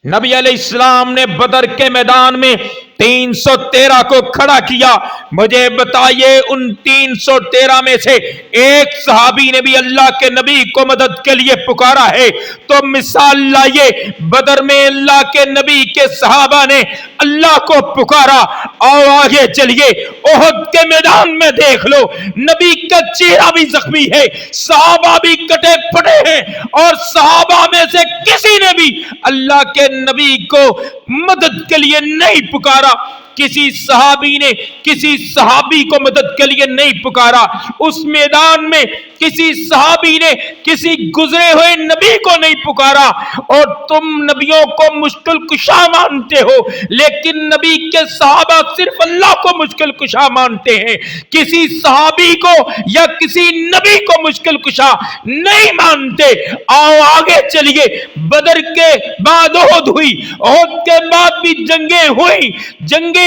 नबी अलैहिस्सलाम ने बदर के मैदान में 313 को खड़ा किया। मुझे बताइए उन 313 में से एक सहाबी ने भी अल्लाह के नबी को मदद के लिए पुकारा है? तो मिसाल लाइए, बदर में अल्लाह के नबी के सहाबा ने अल्लाह को पुकारा। और आगे चलिए, ओहद के मैदान में देख लो, नबी का चेहरा भी जख्मी है, सहाबा भी कटे फटे हैं, और सहाबा में से किसी ने भी अल्लाह के नबी को मदद के लिए नहीं पुकारा। किसी सहाबी ने किसी सहाबी को मदद के लिए नहीं पुकारा। उस मैदान में किसी सहाबी ने किसी गुजरे हुए नबी को नहीं पुकारा। और तुम नबियों को मुश्किल कुशा मानते हो, लेकिन नबी के सहाबा सिर्फ अल्लाह को मुश्किल कुशा मानते हैं, किसी सहाबी को या किसी नबी को मुश्किल कुशा नहीं मानते। आओ आगे चलिए, बदर के बाद ओहद हुई, ओहद के बाद भी जंगे हुई, जंगे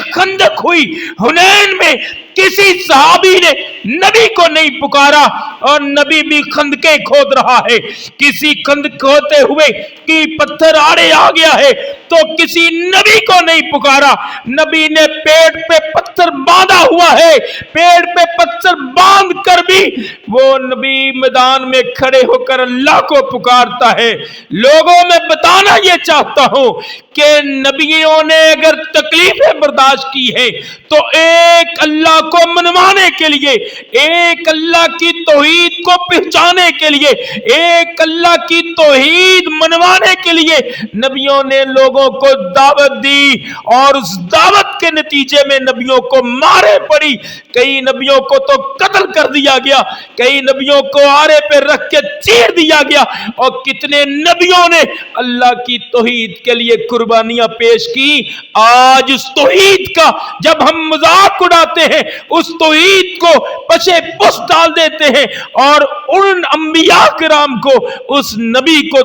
खंदक हुई, हुनैन में किसी सहाबी ने नबी को नहीं पुकारा, और नबी भी खंदके खोद रहा है। किसी खंदक खोदते हुए कि पत्थर आड़े आ गया है, तो किसी नबी को नहीं पुकारा। नबी ने पेड़ पे पत्थर बांधा हुआ है, पेड़ पे पत्थर बांध कर भी वो नबी मैदान में खड़े होकर अल्लाह को पुकारता है। लोगों में बताना ये चाहता हूं कि नबियों ने अगर तकलीफें बर्दाश्त की है, तो एक अल्लाह को मनवाने के लिए, एक अल्लाह की तौहीद को पहचाने के लिए, एक अल्लाह की तौहीद मनवाने के लिए नबियों ने लोगों को दावत दी, और उस दावत के नतीजे में नबियों को मारे पड़ी। कई नबियों को तो कत्ल कर दिया गया, कई नबियों को आरे पे रख के चीर दिया गया, और कितने नबियों ने अल्लाह की तौहीद के लिए कुर्बानियां पेश की। आज उस तौहीद का जब हम मजाक उड़ाते हैं, उस तौहीद को पशे पुश डाल देते हैं, और उन अंबिया किराम को, उस नबी को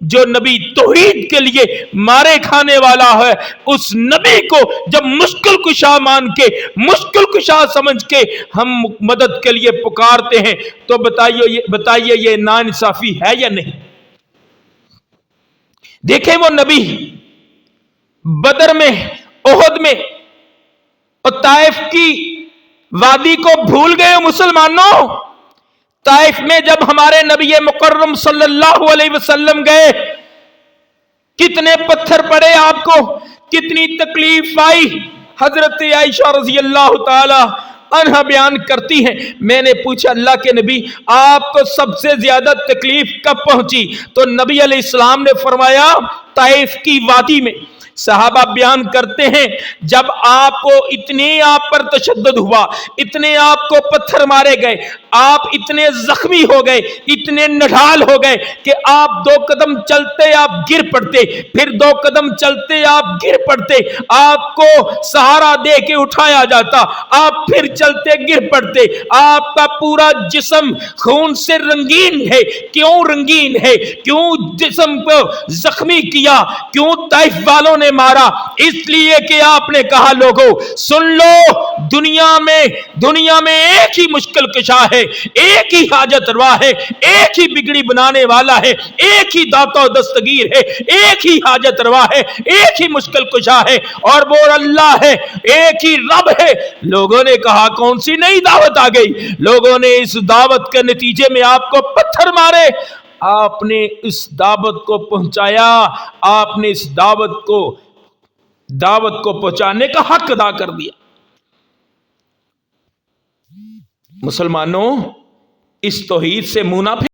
जो नबी तौहीद के लिए मारे खाने वाला है, उस नबी को जब मुश्किल कुशा मान के, मुश्किल कुशा समझ के हम मदद के लिए पुकारते हैं, तो बताइए ये नाइंसाफी है या नहीं? देखें वो नबी बदर में, ओहद में और ताइफ की वादी को भूल गए मुसलमानों। ताइफ में जब हमारे नबी मुकर्रम सल्लल्लाहु अलैहि वसल्लम गए, कितने पत्थर पड़े आपको, कितनी तकलीफ आई। हजरत आयशा रज़ी अल्लाह ताला अन्हा बयान करती हैं, मैंने पूछा अल्लाह के नबी आपको सबसे ज्यादा तकलीफ कब पहुंची? तो नबी अलैहिस्सलाम ने फरमाया ताइफ की वादी में। सहाबा बयान करते हैं, जब आपको इतने आप पर तशद्दुद हुआ, इतने आपको पत्थर मारे गए, आप इतने जख्मी हो गए, इतने नढाल हो गए कि आप 2 कदम चलते आप गिर पड़ते, फिर 2 कदम चलते आप गिर पड़ते, आपको सहारा दे के उठाया जाता, आप फिर चलते गिर पड़ते, आपका पूरा जिस्म खून से रंगीन है। क्यों रंगीन है? क्यों जिस्म को जख्मी किया? क्यों ताइफ वालों ने मारा? इसलिए कि आपने कहा लोगों सुन लो, दुनिया में एक ही मुश्किल कुशा है, एक ही हाजत रवा है, एक ही बिगड़ी बनाने वाला है, एक ही दाता दस्तगीर है, एक ही हाजत रवा है, एक ही मुश्किल कुशा है, और वो अल्लाह है, एक ही रब है। लोगों ने कहा कौन सी नई दावत आ गई? लोगों ने इस दावत के नतीजे में आपको पत्थर मारे, आपने इस दावत को पहुंचाया, आपने इस दावत को पहुंचाने का हक अदा कर दिया। मुसलमानों, इस तौहीद से मुंह ना